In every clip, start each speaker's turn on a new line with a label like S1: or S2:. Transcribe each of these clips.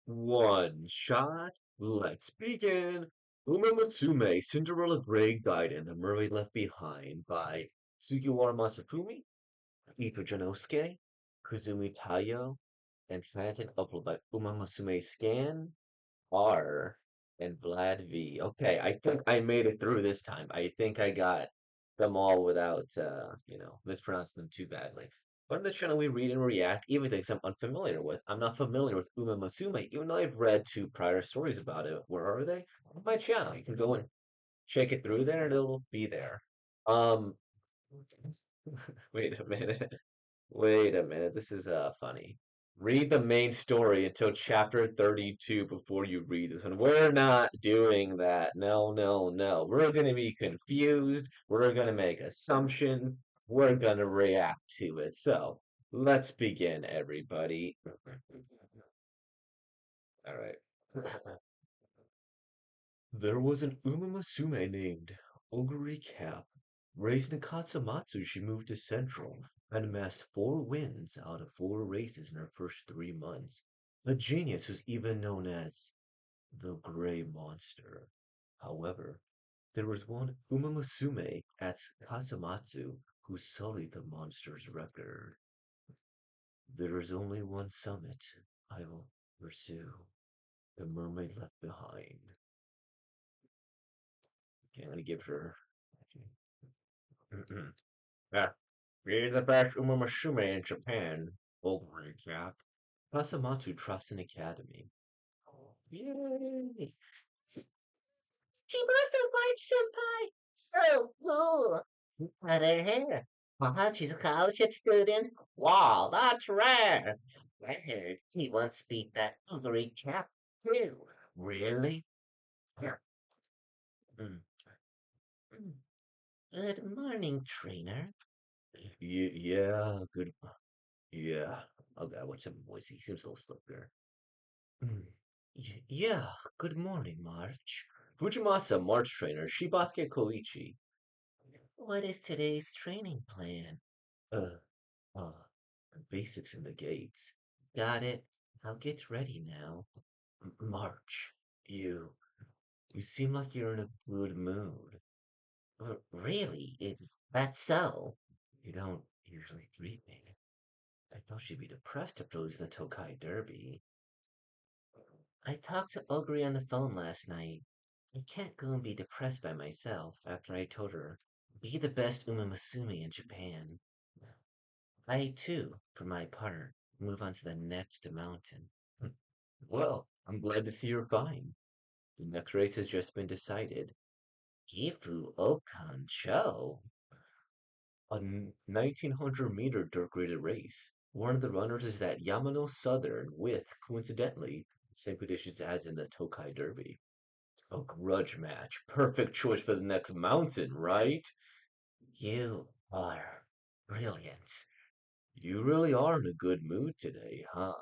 S1: One shot. Let's begin. Musume, Cinderella Gray Gaiden, The Mermaid Left Behind by Sugiwara Masafumi, Ito Janosuke, Kazumi Tayo, and translated upload by Musume Scan, R, and Vlad V. Okay, I think I made it through this time. I think I got them all without, mispronouncing them too badly. On the channel, we read and react even things I'm unfamiliar with. I'm not familiar with Uma Musume, even though I've read two prior stories about it. Where are they? On my channel. You can go and check it through there, and it'll be there. Um, wait a minute. Wait a minute. This is funny. Read the main story until chapter 32 before you read this one. We're not doing that. No, no, no. We're going to be confused. We're going to make assumptions. We're going to react to it. So, let's begin, everybody. All right. There was an Umamusume named Oguri Cap. Raised in Katsumatsu, she moved to Central and amassed 4 wins out of 4 races in her first 3 months. A genius who's even known as the Gray Monster. However, there was one Umamusume at Katsumatsu who sullied the monster's record. There is only one summit I will pursue, the mermaid left behind. Okay, I'm gonna give her. Yeah, he's the best Umamusume in Japan. Over Jack. Kasamatsu trusts an academy. Yay!
S2: She must have liked Senpai. So cool. Cut her hair. Wow, she's a scholarship student. Wow, that's rare. I heard she once beat that Hungary chap, too.
S1: Really?
S2: Yeah. Mm, mm. Good morning, trainer.
S1: Yeah, good. Yeah. Okay, I watch him voice. He seems a little slippier. Yeah, good morning, March. Fujimasa, March trainer, Shibasuke Koichi.
S2: What is today's training plan?
S1: Uh, uh, basics in the gates.
S2: Got it. I'll get ready now.
S1: March, you seem like you're in a good mood.
S2: Really? Is that so?
S1: You don't usually greet me. I thought you'd be depressed after losing the Tokai Derby.
S2: I talked to Ogre on the phone last night. I can't go and be depressed by myself after I told her, be the best Umamusume in Japan. I, too, for my part, move on to the next mountain.
S1: Well, I'm glad to see you're fine. The next race has just been decided.
S2: Gifu Okan-sho?
S1: A 1900-meter dirt-graded race. One of the runners is that Yamano Southern with, coincidentally, the same conditions as in the Tokai Derby. A grudge match. Perfect choice for the next mountain, right?
S2: You are brilliant.
S1: You really are in a good mood today, huh?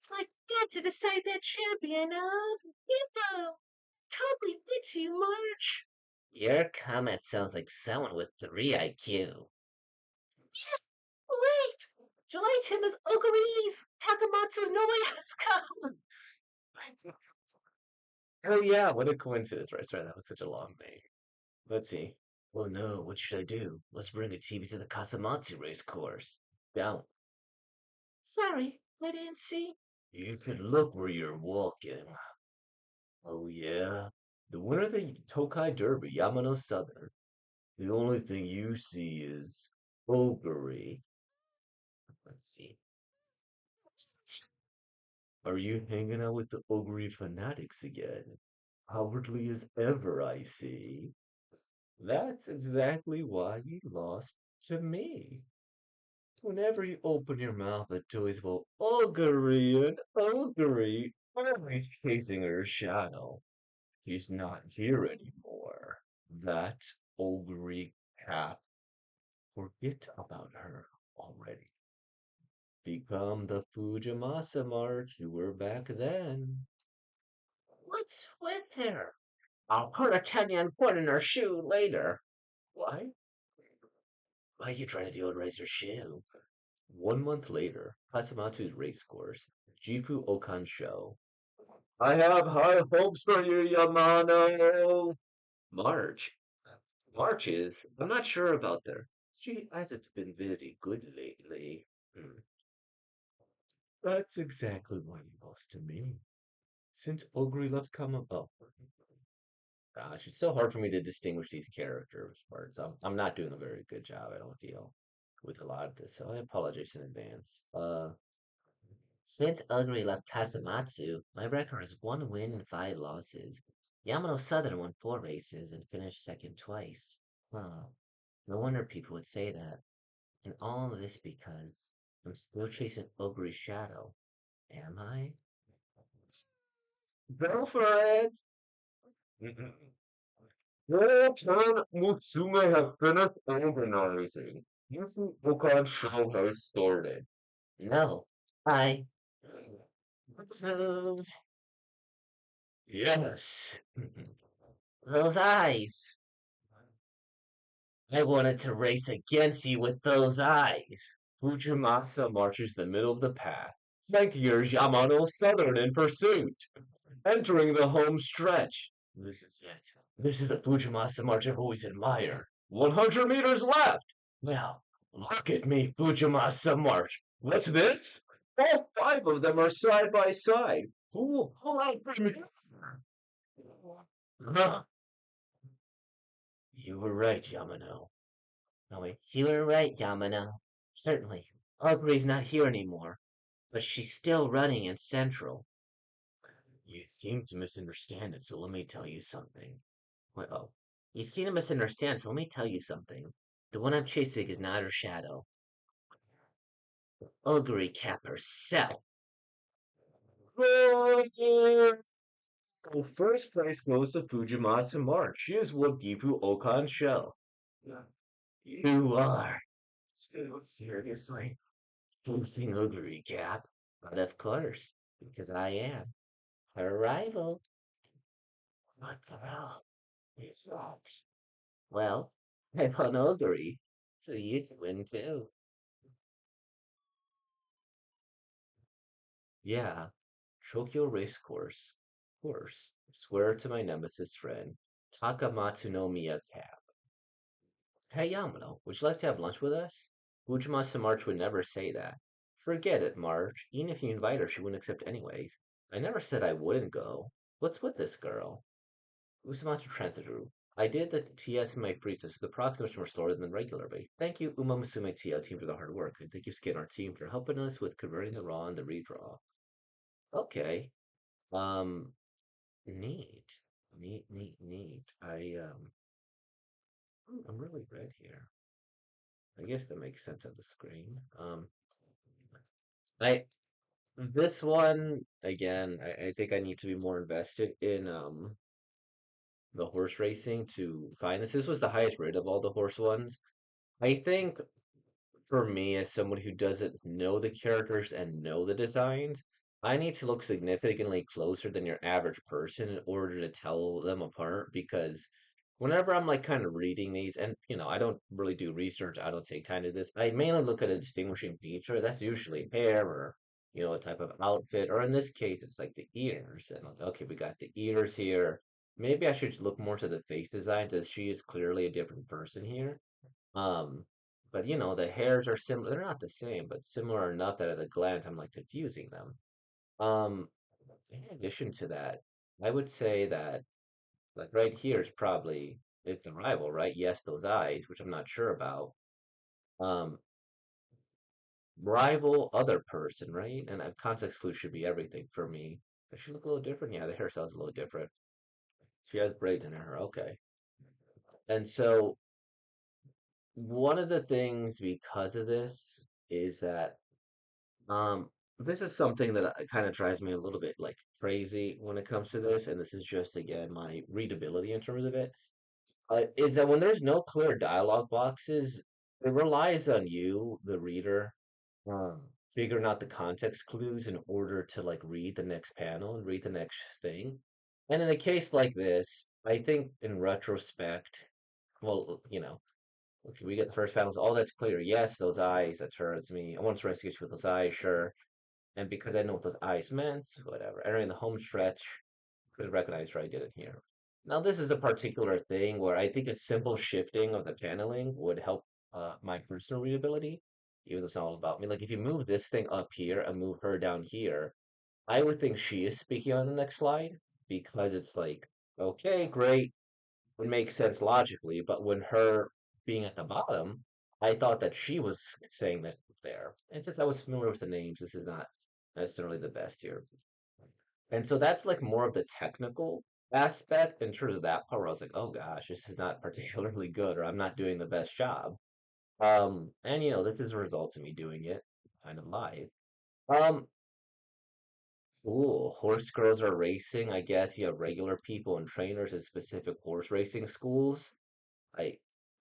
S2: It's like get to decide that champion of Gifu. Totally fits you, March. Your comment sounds like someone with 3 IQ. Wait! July 10th is Okaris! Takamatsu's no way has come!
S1: Oh yeah, what a coincidence, right? Sorry, that was such a long name. Let's see. Oh no, what should I do? Let's bring a TV to the Kasamatsu race course. Down.
S2: Sorry, I didn't see.
S1: You could look where you're walking. Oh yeah? The winner of the Tokai Derby, Yamano Southern. The only thing you see is Ogre. Let's see. Are you hanging out with the Ogre fanatics again? Outwardly as ever, I see. That's exactly why you lost to me. Whenever you open your mouth, it's always about Ogre and Ogre, always chasing her shadow. He's not here anymore. That Ogre cat. Forget about her already. Become the Fujimasa March you were back then.
S2: What's with her? I'll put a 10-yen point in her shoe later.
S1: Why? Why are you trying to deodorize her shoe?
S2: 1 month later, Kasamatu's race course, Gifu Okan-sho. I have high hopes for you, Yamano! March. I'm not sure about there. She hasn't been very good lately. Hmm. That's exactly what he was to me. Since Ogre left come oh, gosh, it's so hard for me to distinguish these characters parts. I'm not doing a very good job. I don't deal with a lot of this, so I apologize in advance. Since Ugly left Kasamatsu, my record is 1 win and 5 losses. Yamano Southern won 4 races and finished second twice. Huh. No wonder people would say that. And all of this because I'm still chasing Ogre's shadow. Am I? Go for it! Your turn, Musume has finished organizing. Gifu Okan-sho has started. No, I. Yes. Those eyes. I wanted to race against you with those eyes. Fujimasa marches the middle of the path. Flankiers Yamano Southern in pursuit. Entering the home stretch. This is it. This is the Fujimasa march I've always admired. 100 meters left. Now, look at me, Fujimasa march. What's this? All 5 of them are side by side. Who will pull out from me? Huh. You were right, Yamano. No, wait. You were right, Yamano. Certainly. Aubrey's not here anymore, but she's still running in Central. You seem to misunderstand it, so let me tell you something. Well, you seem to misunderstand, so let me tell you something. The one I'm chasing is not her shadow. Ugly Cap herself. Well, first place goes to Fujimasa March. She is what Gifu Okan-sho. You are. Still, seriously. Chasing Ugly Cap. But of course, because I am. Her rival. What the hell is that? Well, I won Ugly, so you can win too. Yeah, Tokyo race course. Course. Swear to my nemesis friend, Takamatsu no Miyake. Hey Yamano, would you like to have lunch with us? Fujimasa March would never say that. Forget it, March. Even if you invite her, she wouldn't accept anyways. I never said I wouldn't go. What's with this girl? Usamatsu translator. I did the TS in my freezes, so the procs are more slower than regularly. Thank you, Uma Musume TL team for the hard work, and thank you, Skin, our team, for helping us with converting the raw and the redraw. Okay. Um, neat. Neat. I'm really red here. I guess that makes sense on the screen. I this one again. I think I need to be more invested in the horse racing to find this. This was the highest rate of all the horse ones. I think for me, as someone who doesn't know the characters and know the designs, I need to look significantly closer than your average person in order to tell them apart. Because whenever I'm like kind of reading these, and I don't really do research, I don't take time to this. I mainly look at a distinguishing feature. That's usually hair or a type of outfit, or in this case, it's like the ears. And like, okay, we got the ears here. Maybe I should look more to the face designs, as she is clearly a different person here. Um, but the hairs are similar. They're not the same, but similar enough that at a glance I'm like confusing them. Um, in addition to that, I would say that like right here is probably is the rival, right? Yes, those eyes, which I'm not sure about. Um, rival other person, right? And a context clue should be everything for me. Does she look a little different? Yeah, the hairstyle's a little different. She has braids in her hair. Okay. And so one of the things because of this is that this is something that kind of drives me a little bit like crazy when it comes to this, and this is just again my readability in terms of it. Is that when there's no clear dialogue boxes, it relies on you, the reader, um, figuring out the context clues in order to like read the next panel and read the next thing. And in a case like this, I think in retrospect, well, Okay, we get the first panels. All that's clear. Yes, those eyes. That turns me. I want to investigate with those eyes, sure. And because I know what those eyes meant, whatever. Entering the home stretch, could recognize where I did it here. Now, this is a particular thing where I think a simple shifting of the paneling would help my personal readability, even though it's not all about me. Like, if you move this thing up here and move her down here, I would think she is speaking on the next slide because it's like, okay, great, it makes sense logically, but when her being at the bottom, I thought that she was saying that there. And since I was familiar with the names, this is not necessarily the best here. And so that's like more of the technical aspect in terms of that part where I was like, oh gosh, this is not particularly good, or I'm not doing the best job. And this is a result of me doing it kind of live. Um, Ooh, horse girls are racing. I guess you have regular people and trainers at specific horse racing schools. I,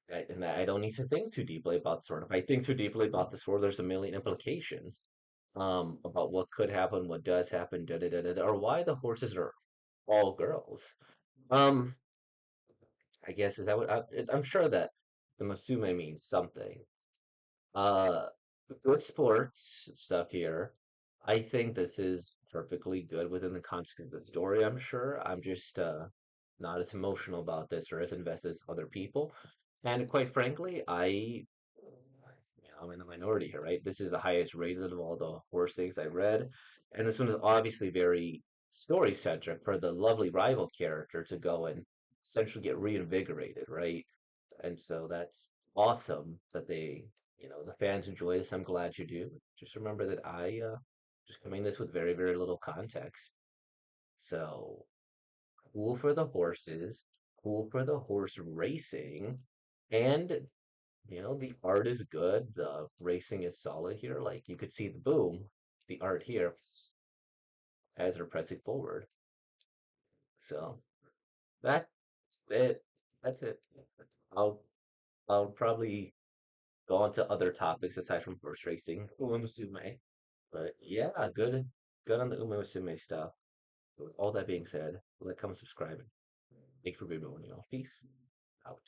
S2: and I don't need to think too deeply about sort of. If I think too deeply about the sport, there's a million implications. About what could happen, what does happen, da da da da, da, or why the horses are all girls. Um, I guess is that what I'm sure that the Musume means something. Uh, good sports stuff here. I think this is perfectly good within the context of the story, I'm sure. I'm just not as emotional about this or as invested as other people. And quite frankly, I'm in the minority here, right? This is the highest rated of all the horse things I read. And this one is obviously very story centric for the lovely rival character to go and essentially get reinvigorated, right? And so that's awesome that the fans enjoy this. I'm glad you do. Just remember that I just coming this with very, very little context. So cool for the horses, cool for the horse racing, and the art is good. The racing is solid here. Like you could see the boom, the art here as they're pressing forward. So that it. That's it. I'll I'll probably go on to other topics aside from horse racing, Musume. But yeah, good on the Musume stuff. So with all that being said, like, comment, subscribe. Thanks for being with me. Peace out.